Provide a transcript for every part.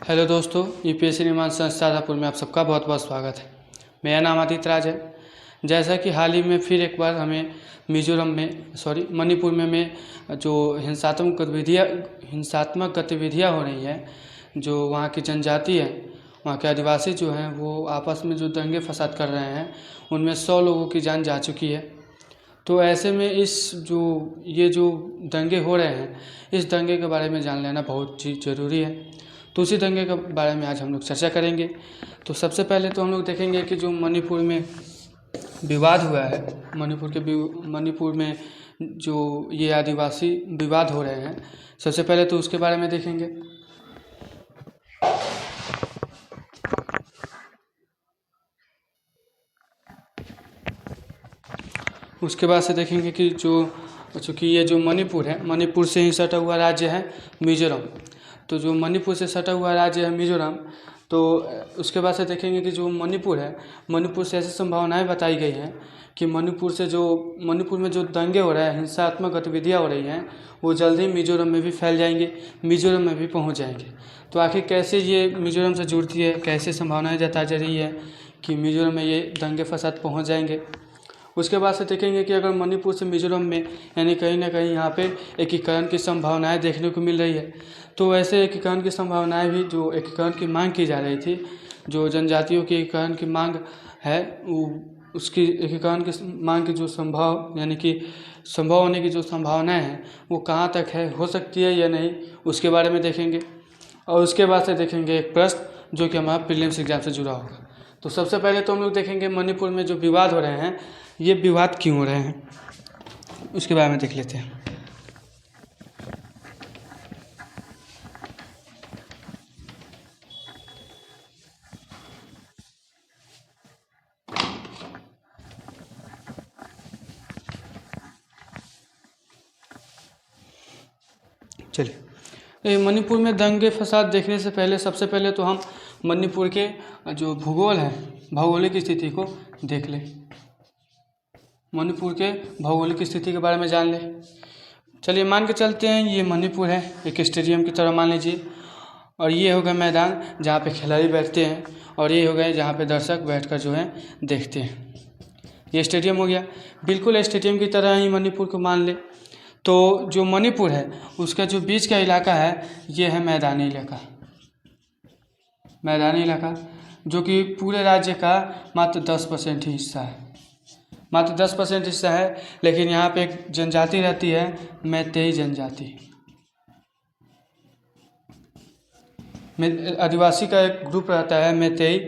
Hello दोस्तों, UPSC निर्माण संस्था शाजापुर में आप सबका बहुत बहुत स्वागत है। मेरा नाम आदित्य राज है। जैसा कि हाल ही में फिर एक बार हमें मणिपुर में जो हिंसात्मक गतिविधियाँ हो रही हैं, जो वहाँ की जनजाति है, वहाँ के आदिवासी जो हैं वो आपस में जो दंगे फसाद कर रहे हैं, उनमें 100 लोगों की जान जा चुकी है। तो ऐसे में ये जो दंगे हो रहे हैं, इस दंगे के बारे में जान लेना बहुत ही ज़रूरी है। तो उसी दंगे के बारे में आज हम लोग चर्चा करेंगे। तो सबसे पहले तो हम लोग देखेंगे कि जो मणिपुर में विवाद हुआ है, मणिपुर में जो ये आदिवासी विवाद हो रहे हैं, सबसे पहले तो उसके बारे में देखेंगे। उसके बाद से देखेंगे कि चूँकि ये जो मणिपुर है, मणिपुर से ही सटा हुआ राज्य है मिज़ोरम। तो जो मणिपुर से सटा हुआ राज्य है मिज़ोरम, तो उसके बाद से देखेंगे कि जो मणिपुर है, मणिपुर से ऐसी संभावनाएं बताई गई हैं कि मणिपुर में जो दंगे हो रहे हैं, हिंसात्मक गतिविधियां हो रही हैं, वो जल्द ही मिज़ोरम में भी फैल जाएंगे, मिज़ोरम में भी पहुंच जाएंगे। तो आखिर कैसे ये मिज़ोरम से जुड़ती है, कैसे संभावनाएं जताई जा रही है कि मिज़ोरम में ये दंगे फसाद पहुँच जाएंगे। उसके बाद से देखेंगे कि अगर मणिपुर से मिज़ोरम में यानी कहीं ना कहीं यहाँ पे एकीकरण की संभावनाएं देखने को मिल रही है। तो ऐसे एकीकरण की संभावनाएं भी, जो एकीकरण की मांग की जा रही थी, जो जनजातियों की एकीकरण की मांग है, उसकी एकीकरण की मांग की जो संभव होने की जो संभावनाएं हैं, वो कहाँ तक है, हो सकती है या नहीं, उसके बारे में देखेंगे। और उसके बाद से देखेंगे एक प्रश्न जो कि हमारा प्रीलिम्स एग्जाम से जुड़ा होगा। तो सबसे पहले तो हम लोग देखेंगे मणिपुर में जो विवाद हो रहे हैं, ये विवाद क्यों हो रहे हैं, उसके बारे में देख लेते हैं। चलिए, मणिपुर में दंगे फसाद देखने से पहले सबसे पहले तो हम मणिपुर के जो भूगोल है, भौगोलिक स्थिति को देख लें। मणिपुर के भौगोलिक स्थिति के बारे में जान लें। चलिए, मान के चलते हैं ये मणिपुर है, एक स्टेडियम की तरह मान लीजिए, और ये हो गया मैदान जहाँ पे खिलाड़ी बैठते हैं, और ये हो गया जहाँ पे दर्शक बैठकर जो है देखते हैं। ये स्टेडियम हो गया, बिल्कुल स्टेडियम की तरह ही मणिपुर को मान ले। तो जो मणिपुर है, उसका जो बीच का इलाका है, ये है मैदानी इलाका, जो कि पूरे राज्य का मात्र 10% ही हिस्सा है, मात्र 10% हिस्सा है। लेकिन यहाँ पे एक जनजाति रहती है, मैतेई जनजाति। आदिवासी का एक ग्रुप रहता है मैतेई।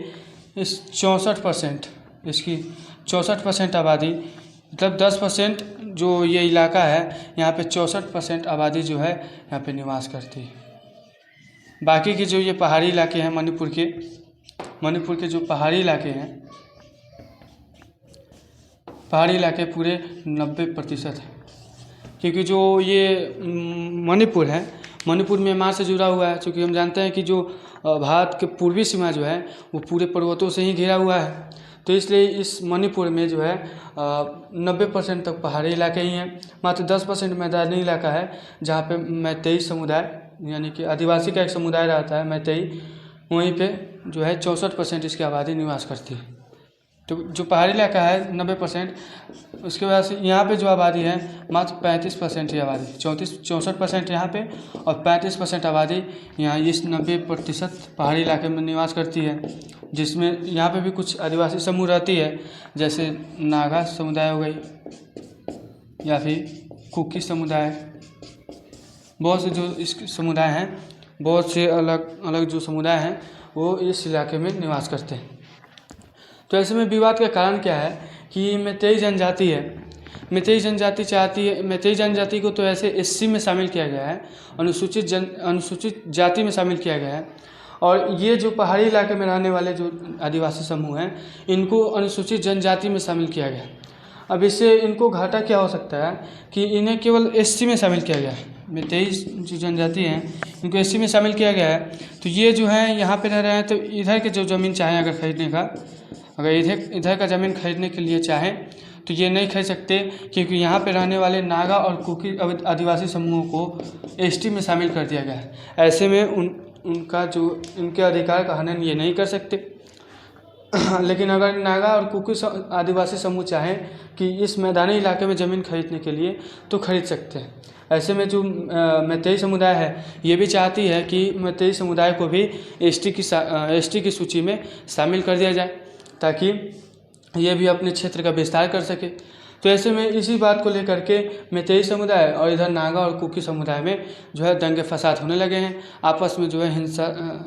इस 64%, इसकी 64% आबादी, मतलब 10% जो ये इलाका है, यहाँ पे 64% आबादी जो है यहाँ पे निवास करती है। बाकी के जो ये पहाड़ी इलाके हैं मणिपुर के जो पहाड़ी इलाके हैं, पहाड़ी इलाके पूरे 90% है। क्योंकि जो ये मणिपुर है, मणिपुर म्यांमार से जुड़ा हुआ है। क्योंकि हम जानते हैं कि जो भारत के पूर्वी सीमा जो है, वो पूरे पर्वतों से ही घिरा हुआ है। तो इसलिए इस मणिपुर में जो है 90% तक पहाड़ी इलाके ही हैं, मात्र 10% मैदानी इलाका है, जहाँ पे मैतेई समुदाय यानी कि आदिवासी का एक समुदाय रहता है मैतेई, वहीं पे जो है 64% इसकी आबादी निवास करती है। तो जो पहाड़ी इलाका है 90%, उसके बाद से यहाँ पे जो आबादी है मात्र 35% ही आबादी, 64% यहाँ पे और 35% आबादी यहाँ इस 90% पहाड़ी इलाके में निवास करती है। जिसमें यहाँ पे भी कुछ आदिवासी समूह रहती है, जैसे नागा समुदाय हो गई या फिर कुकी समुदाय। बहुत से जो इस समुदाय हैं, बहुत से अलग अलग जो समुदाय हैं, वो इस इलाके में निवास करते हैं। तो ऐसे में विवाद का कारण क्या है कि मैतेई जनजाति है, मैतेई जनजाति को तो ऐसे एससी में शामिल किया गया है, अनुसूचित जाति में शामिल किया गया है। और ये जो पहाड़ी इलाके में रहने वाले जो आदिवासी समूह हैं, इनको अनुसूचित जनजाति में शामिल किया गया। अब इससे इनको घाटा क्या हो सकता है कि इन्हें केवल एससी में शामिल किया गया है। मैतेई जो जनजाति हैं, इनको एससी में शामिल किया गया है। तो ये जो है यहाँ पे रह रहे हैं, तो इधर के जो ज़मीन चाहें अगर खरीदने का, अगर इधर का ज़मीन खरीदने के लिए चाहें तो ये नहीं खरीद सकते, क्योंकि यहाँ पे रहने वाले नागा और कुकी आदिवासी समूहों को एसटी में शामिल कर दिया गया है। ऐसे में उनका जो इनके अधिकार का हनन ये नहीं कर सकते। लेकिन अगर नागा और कुकी आदिवासी समूह चाहें कि इस मैदानी इलाके में ज़मीन खरीदने के लिए तो खरीद सकते हैं। ऐसे में जो मैतेई समुदाय है ये भी चाहती है कि मैतेई समुदाय को भी एसटी की सूची में शामिल कर दिया जाए ताकि ये भी अपने क्षेत्र का विस्तार कर सके। तो ऐसे में इसी बात को लेकर के मैतेई समुदाय और इधर नागा और कुकी समुदाय में जो है दंगे फसाद होने लगे हैं, आपस में जो है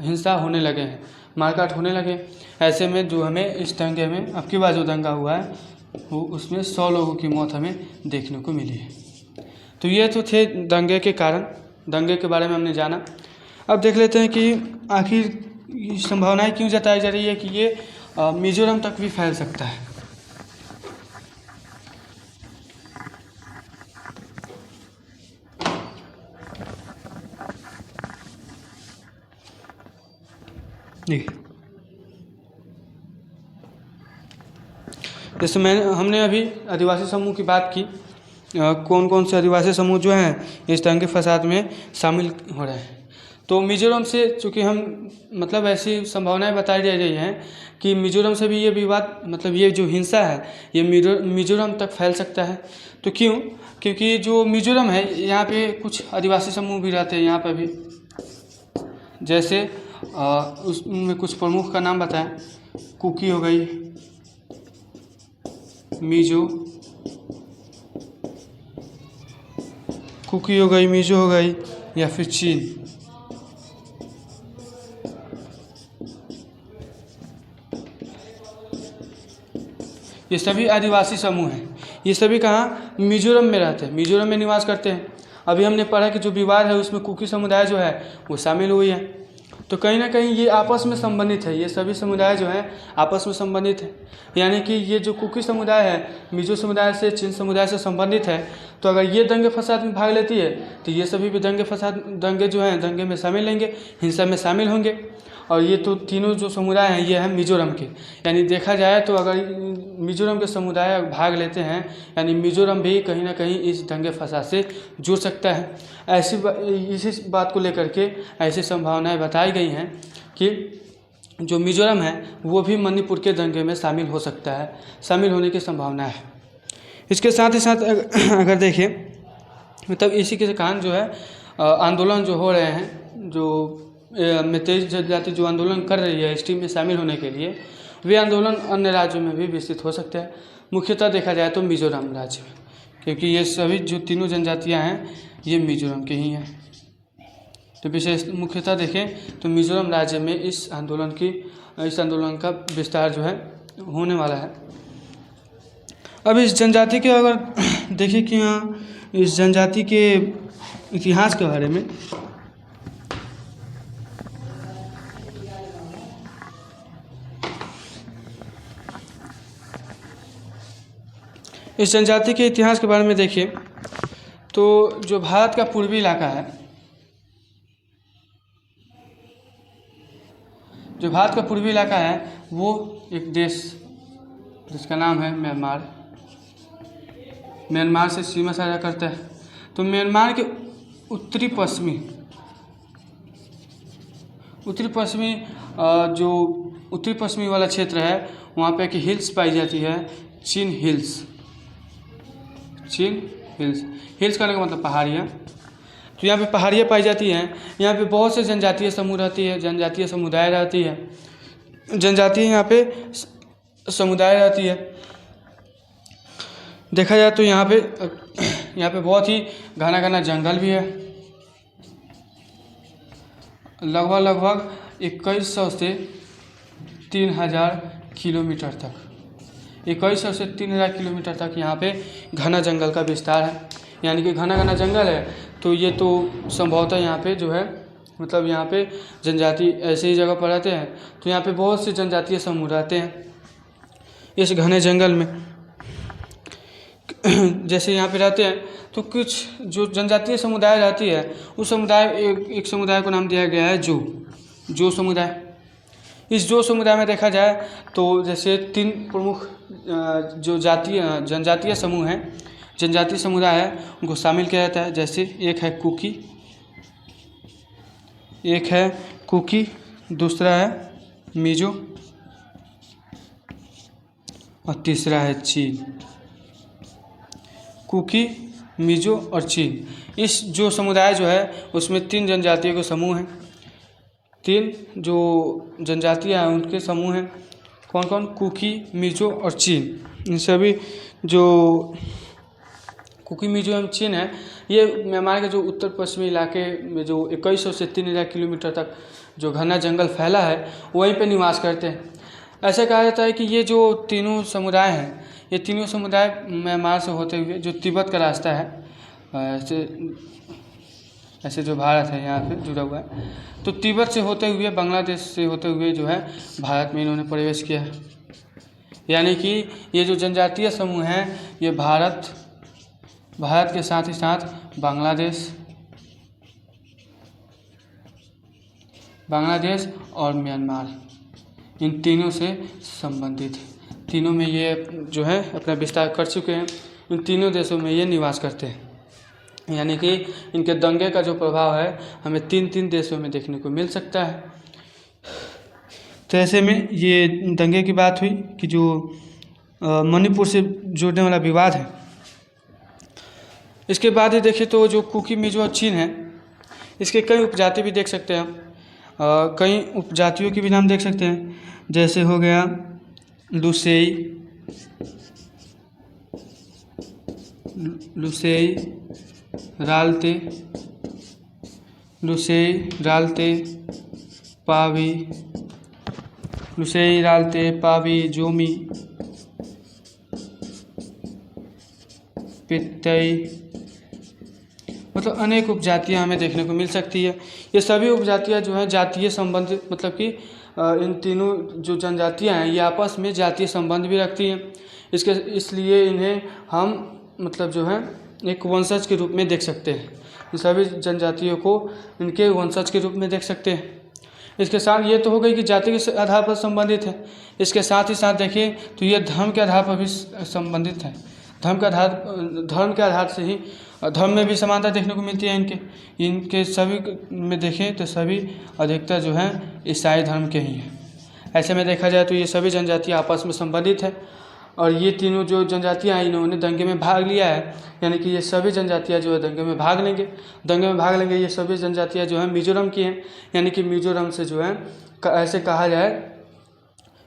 हिंसा होने लगे हैं, मारकाट होने लगे। ऐसे में जो हमें इस दंगे में अब की बार जो दंगा हुआ है वो उसमें 100 लोगों की मौत हमें देखने को मिली है। तो ये तो थे दंगे के कारण, दंगे के बारे में हमने जाना। अब देख लेते हैं कि आखिर संभावनाएं क्यों जताई जा रही है कि ये मिजोरम तक भी फैल सकता है। जैसे हमने अभी आदिवासी समूह की बात की, कौन कौन से आदिवासी समूह जो हैं इस दंगे फसाद में शामिल हो रहे हैं। तो मिजोरम से चूँकि हम मतलब ऐसी संभावनाएं बताई जा रही हैं कि मिजोरम से भी ये विवाद मतलब ये जो हिंसा है ये मिजोरम तक फैल सकता है। तो क्यों? क्योंकि जो मिजोरम है यहाँ पे कुछ आदिवासी समूह भी रहते हैं यहाँ पे भी, जैसे उसमें कुछ प्रमुख का नाम बताएं। कुकी हो गई, मिजो, कुकी हो गई, मिजो हो गई या फिर चीन। ये सभी आदिवासी समूह हैं। ये सभी कहाँ? मिजोरम में रहते हैं, मिजोरम में निवास करते हैं। अभी हमने पढ़ा कि जो विवाद है उसमें कुकी समुदाय जो है वो शामिल हुई है। तो कहीं ना कहीं ये आपस में संबंधित है, ये सभी समुदाय जो हैं आपस में संबंधित है। यानी कि ये जो कुकी समुदाय है मिजो समुदाय से, चीन समुदाय से संबंधित है। तो अगर ये दंगे फसाद में भाग लेती है तो ये सभी भी दंगे जो हैं दंगे में शामिल लेंगे, हिंसा में शामिल होंगे। और ये तो तीनों जो समुदाय हैं ये हैं मिजोरम के। यानी देखा जाए तो अगर मिजोरम के समुदाय भाग लेते हैं यानी मिजोरम भी कहीं ना कहीं इस दंगे फसाद से जुड़ सकता है। इसी बात को लेकर के ऐसी संभावनाएं बताई गई हैं कि जो मिजोरम है वो भी मणिपुर के दंगे में शामिल हो सकता है, शामिल होने की संभावना है। इसके साथ ही साथ अगर देखें मतलब इसी के कारण जो है आंदोलन जो हो रहे हैं, जो मैतेई जनजाति जो आंदोलन कर रही है एसटी में शामिल होने के लिए, वे आंदोलन अन्य राज्यों में भी विस्तृत हो सकते हैं। मुख्यतः देखा जाए तो मिजोरम राज्य में, क्योंकि ये सभी जो तीनों जनजातियां हैं ये मिजोरम के ही हैं। तो विशेष मुख्यतः देखें तो मिजोरम राज्य में इस आंदोलन का विस्तार जो है होने वाला है। अब इस जनजाति के अगर देखें कि हाँ इस जनजाति के इतिहास के बारे में, इस जनजाति के इतिहास के बारे में देखिए तो जो भारत का पूर्वी इलाका है, जो भारत का पूर्वी इलाका है वो एक देश जिसका नाम है म्यांमार, म्यांमार से सीमा साझा करता है। तो म्यांमार के उत्तरी पश्चिमी जो उत्तरी पश्चिमी वाला क्षेत्र है वहाँ पे एक हिल्स पाई जाती है, चीन हिल्स। हिल्स कहने का मतलब पहाड़ियाँ। तो यहाँ पे पहाड़ियाँ पाई जाती हैं। यहाँ पे बहुत से जनजातीय समूह रहती है, जनजातीय समुदाय रहती है, जनजातीय यहाँ पे समुदाय रहती है। देखा जाए तो यहाँ पे बहुत ही घना घना जंगल भी है, लगभग 2100 से 3000 किलोमीटर तक, 2100 से 3000 किलोमीटर तक यहाँ पे घना जंगल का विस्तार है। यानी कि घना घना जंगल है तो ये तो संभवतः यहाँ पे जो है मतलब यहाँ पे जनजाति ऐसे ही जगह पर रहते हैं। तो यहाँ पे बहुत से जनजातीय समूह रहते हैं इस घने जंगल में। जैसे यहाँ पे रहते हैं तो कुछ जो जनजातीय समुदाय रहती है उस समुदाय एक समुदाय को नाम दिया गया है जो समुदाय। इस जो समुदाय में देखा जाए तो जैसे 3 प्रमुख जो जनजातीय समूह हैं, जनजातीय समुदाय है उनको शामिल किया जाता है। जैसे एक है कुकी, दूसरा है मिजो और तीसरा है चीन। कुकी, मिजो और चीन, इस जो समुदाय जो है उसमें 3 जनजातियों के समूह हैं। 3 जो जनजातियाँ हैं उनके समूह हैं। कौन कौन? कुकी, मिजो और चीन। इन सभी जो कुकी, मिजो एवं चीन है, ये म्यांमार के जो उत्तर पश्चिमी इलाके में जो 2100 से 3000 किलोमीटर तक जो घना जंगल फैला है वहीं पे निवास करते हैं। ऐसे कहा जाता है कि ये जो तीनों समुदाय हैं, ये तीनों समुदाय म्यांमार से होते हुए जो तिब्बत का रास्ता है, ऐसे जो भारत है यहाँ पे जुड़ा हुआ है, तो तिब्बत से होते हुए, बांग्लादेश से होते हुए जो है भारत में इन्होंने प्रवेश किया है। यानी कि ये जो जनजातीय समूह हैं ये भारत के साथ ही साथ बांग्लादेश और म्यांमार, इन तीनों से संबंधित है। तीनों में ये जो है अपना विस्तार कर चुके हैं। इन तीनों देशों में ये निवास करते हैं। यानी कि इनके दंगे का जो प्रभाव है हमें 3 देशों में देखने को मिल सकता है। तो ऐसे में ये दंगे की बात हुई कि जो मणिपुर से जोड़ने वाला विवाद है। इसके बाद ही देखिए तो जो कुकी, मिजो और चीन है, इसके कई उपजाति भी देख सकते हैं हम। कई उपजातियों के भी नाम देख सकते हैं, जैसे हो गया लुसेई, राल्ते, पावी, जोमी, पित्तई, मतलब अनेक उपजातियाँ हमें देखने को मिल सकती है। ये सभी उपजातियाँ जो हैं जातीय संबंध, मतलब कि इन तीनों जो जनजातियाँ हैं ये आपस में जातीय संबंध भी रखती हैं। इसलिए इन्हें हम मतलब जो है एक वंशज के रूप में देख सकते हैं। इन सभी जनजातियों को इनके वंशज के रूप में देख सकते हैं। इसके साथ ये तो हो गई कि जाति के आधार पर संबंधित है। इसके साथ ही साथ देखिए तो ये धर्म के आधार पर भी संबंधित है। धर्म के आधार से ही धर्म में भी समानता देखने को मिलती है। इनके सभी में देखें तो सभी अधिकतर जो हैं ईसाई धर्म के ही हैं। ऐसे में देखा जाए तो ये सभी जनजातियाँ आपस में संबंधित है। और ये तीनों जो जनजातियाँ हैं इन्होंने दंगे में भाग लिया है। यानी कि ये सभी जनजातियाँ जो है दंगे में भाग लेंगे। ये सभी जनजातियाँ जो हैं मिजोरम की हैं। यानी कि मिजोरम से जो है ऐसे कहा जाए,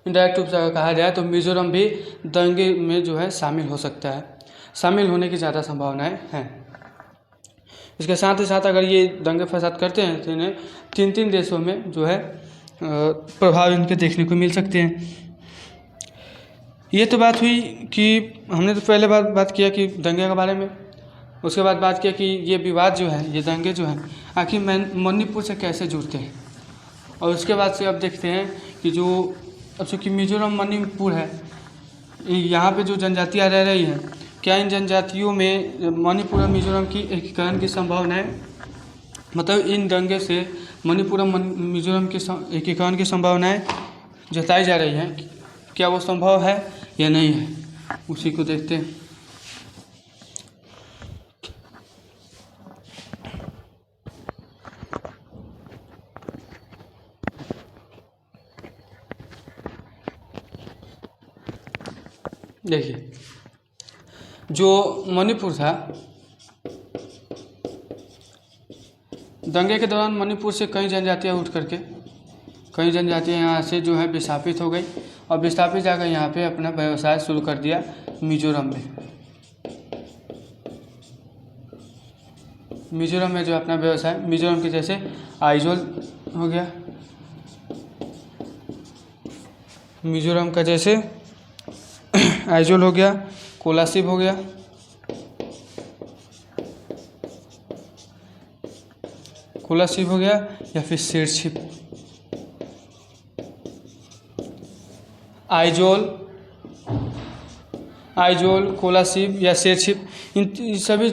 इंडायरेक्ट रूप से कहा जाए तो मिजोरम भी दंगे में जो है शामिल हो सकता है। शामिल होने की ज़्यादा संभावनाएं हैं। इसके साथ ही साथ अगर ये दंगे फसाद करते हैं तो इन्हें 3 देशों में जो है प्रभाव इनके देखने को मिल सकते हैं। ये तो बात हुई कि हमने तो पहले बात किया कि दंगे के बारे में। उसके बाद बात किया कि ये विवाद जो है, ये दंगे जो हैं आखिर मणिपुर से कैसे जुड़ते हैं। और उसके बाद से अब देखते हैं कि जो अब चूँकि मिजोरम मणिपुर है, यहाँ पे जो जनजातियाँ रह रही हैं, क्या इन जनजातियों में मणिपुर और मिजोरम की एकीकरण की संभावना है? मतलब इन दंगे से मणिपुर और मिजोरम की एकीकरण की संभावनाएं जताई जा रही हैं। क्या वो संभव है या नहीं है, उसी को देखते हैं। देखिए जो मणिपुर था, दंगे के दौरान मणिपुर से कई जनजातियाँ उठ करके यहाँ से जो है विस्थापित हो गई और विस्थापित जाकर यहाँ पे अपना व्यवसाय शुरू कर दिया मिजोरम में जो अपना व्यवसाय, मिजोरम के जैसे आइजोल हो गया, मिजोरम का जैसे आइजोल हो गया, कोलासिब हो गया, या फिर शेरछिप। आइजोल, कोलासिब या शेरछिप, इन सभी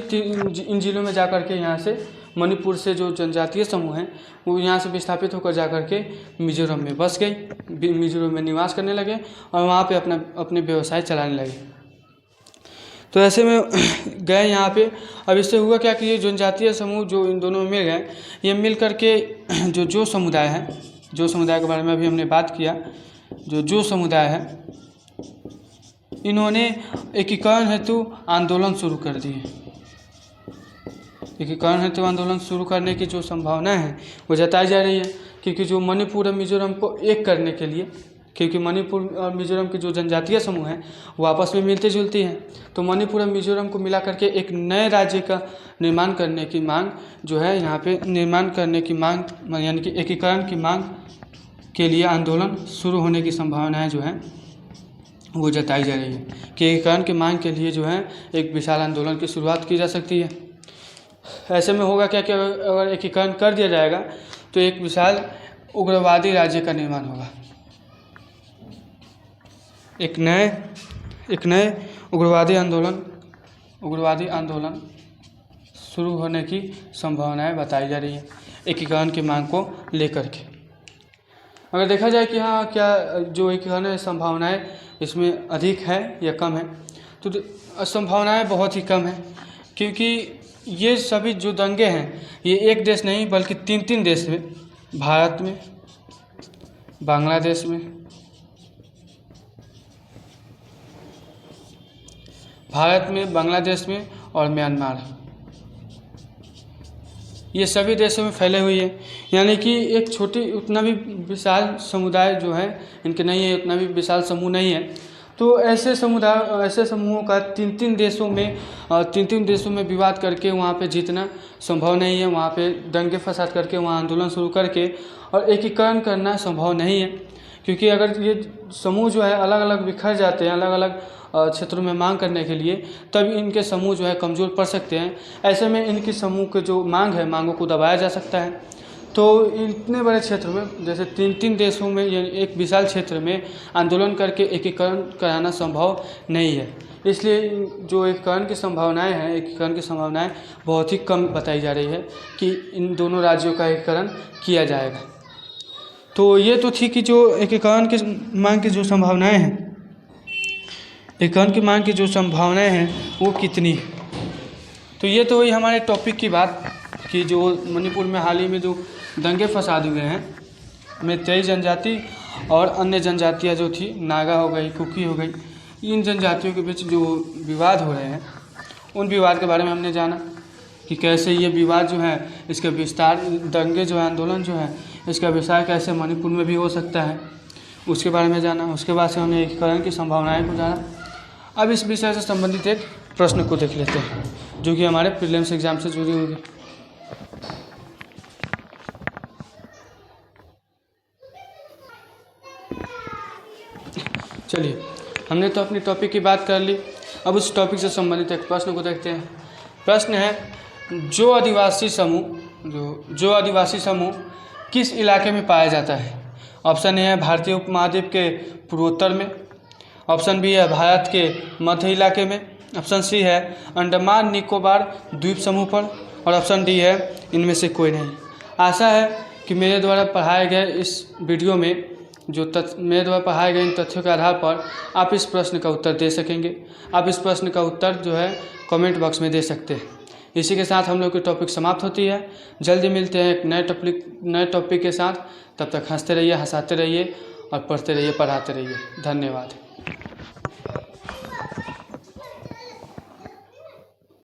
इन जिलों में जाकर के यहाँ से मणिपुर से जो जनजातीय समूह हैं वो यहाँ से विस्थापित होकर जाकर के मिजोरम में बस गई, मिजोरम में निवास करने लगे और वहाँ पे अपने व्यवसाय चलाने लगे। तो ऐसे में गए यहाँ पे। अब इससे हुआ क्या कि ये जनजातीय समूह जो इन दोनों में मिल गए, ये मिल करके जो समुदाय है, जो समुदाय के बारे में अभी हमने बात किया, जो समुदाय है, इन्होंने एकीकरण हेतु आंदोलन शुरू कर दिए। एकीकरण हेतु आंदोलन शुरू करने की जो संभावना है वो जताई जा रही है, क्योंकि जो मणिपुर और मिजोरम को एक करने के लिए, क्योंकि मणिपुर और मिजोरम के जो जनजातीय समूह हैं वो आपस में मिलते जुलती हैं, तो मणिपुर और मिजोरम को मिला करके एक नए राज्य का निर्माण करने की मांग जो है यहाँ पे निर्माण करने की मांग, यानी कि एकीकरण की मांग के लिए आंदोलन शुरू होने की संभावनाएं जो है वो जताई जा रही है कि एकीकरण की मांग के लिए जो है एक विशाल आंदोलन की शुरुआत की जा सकती है। ऐसे में होगा क्या कि अगर एकीकरण कर दिया जाएगा तो एक विशाल उग्रवादी राज्य का निर्माण होगा। एक नए उग्रवादी आंदोलन शुरू होने की संभावनाएं बताई जा रही है एकीकरण की मांग को लेकर के। अगर देखा जाए कि हाँ क्या जो एकीकरण संभावनाएं इसमें अधिक है या कम है, तो संभावनाएं बहुत ही कम है, क्योंकि ये सभी जो दंगे हैं ये एक देश नहीं बल्कि 3 देश में, भारत में, बांग्लादेश में और म्यांमार, ये सभी देशों में फैले हुई है। यानी कि एक छोटी, उतना भी विशाल समुदाय जो है इनके नहीं है, उतना भी विशाल समूह नहीं है। तो ऐसे समूहों का 3 देशों में विवाद करके वहाँ पे जीतना संभव नहीं है, वहाँ पे दंगे फसाद करके वहाँ आंदोलन शुरू करके और एकीकरण करना संभव नहीं है, क्योंकि अगर ये समूह जो है अलग अलग बिखर जाते हैं अलग अलग क्षेत्रों में मांग करने के लिए, तब इनके समूह जो है कमज़ोर पड़ सकते हैं। ऐसे में इनकी समूह के जो मांग है, मांगों को दबाया जा सकता है। तो इतने बड़े क्षेत्र में, जैसे 3 देशों में, यानी एक विशाल क्षेत्र में आंदोलन करके एकीकरण कराना संभव नहीं है। इसलिए जो एकीकरण की संभावनाएं बहुत ही कम बताई जा रही है कि इन दोनों राज्यों का एकीकरण किया जाएगा। तो ये तो थी कि जो एकीकरण की मांग की जो संभावनाएं हैं, एकीकरण की मांग की जो संभावनाएं हैं वो कितनी है। तो ये तो हुई हमारे टॉपिक की बात कि जो मणिपुर में हाल ही में जो दंगे फसाद हुए हैं, मेतेई जनजाति और अन्य जनजातियाँ जो थी, नागा हो गई, कुकी हो गई, इन जनजातियों के बीच जो विवाद हो रहे हैं, उन विवाद के बारे में हमने जाना कि कैसे ये विवाद जो है, इसका विस्तार, दंगे जो है, आंदोलन जो है, इसका विस्तार कैसे मणिपुर में भी हो सकता है, उसके बारे में जाना। उसके बाद से हमने एकीकरण की संभावनाएं को जाना। अब इस विषय से संबंधित एक प्रश्न को देख लेते हैं जो कि हमारे प्रीलिम्स एग्जाम से जुड़ी होगी। चलिए, हमने तो अपनी टॉपिक की बात कर ली, अब उस टॉपिक से संबंधित एक प्रश्न को देखते हैं। प्रश्न है, जो आदिवासी समूह किस इलाके में पाया जाता है? ऑप्शन ए है भारतीय उपमहाद्वीप के पूर्वोत्तर में, ऑप्शन बी है भारत के मध्य इलाके में, ऑप्शन सी है अंडमान निकोबार द्वीप समूह पर, और ऑप्शन डी है इनमें से कोई नहीं। आशा है कि मेरे द्वारा पढ़ाए गए इस वीडियो में मेरे द्वारा पढ़ाए गए इन तथ्यों के आधार पर आप इस प्रश्न का उत्तर दे सकेंगे। आप इस प्रश्न का उत्तर जो है कमेंट बॉक्स में दे सकते हैं। इसी के साथ हम लोग की टॉपिक समाप्त होती है। जल्दी मिलते हैं एक नए टॉपिक के साथ। तब तक हंसते रहिए, हंसाते रहिए और पढ़ते रहिए, पढ़ाते रहिए। धन्यवाद।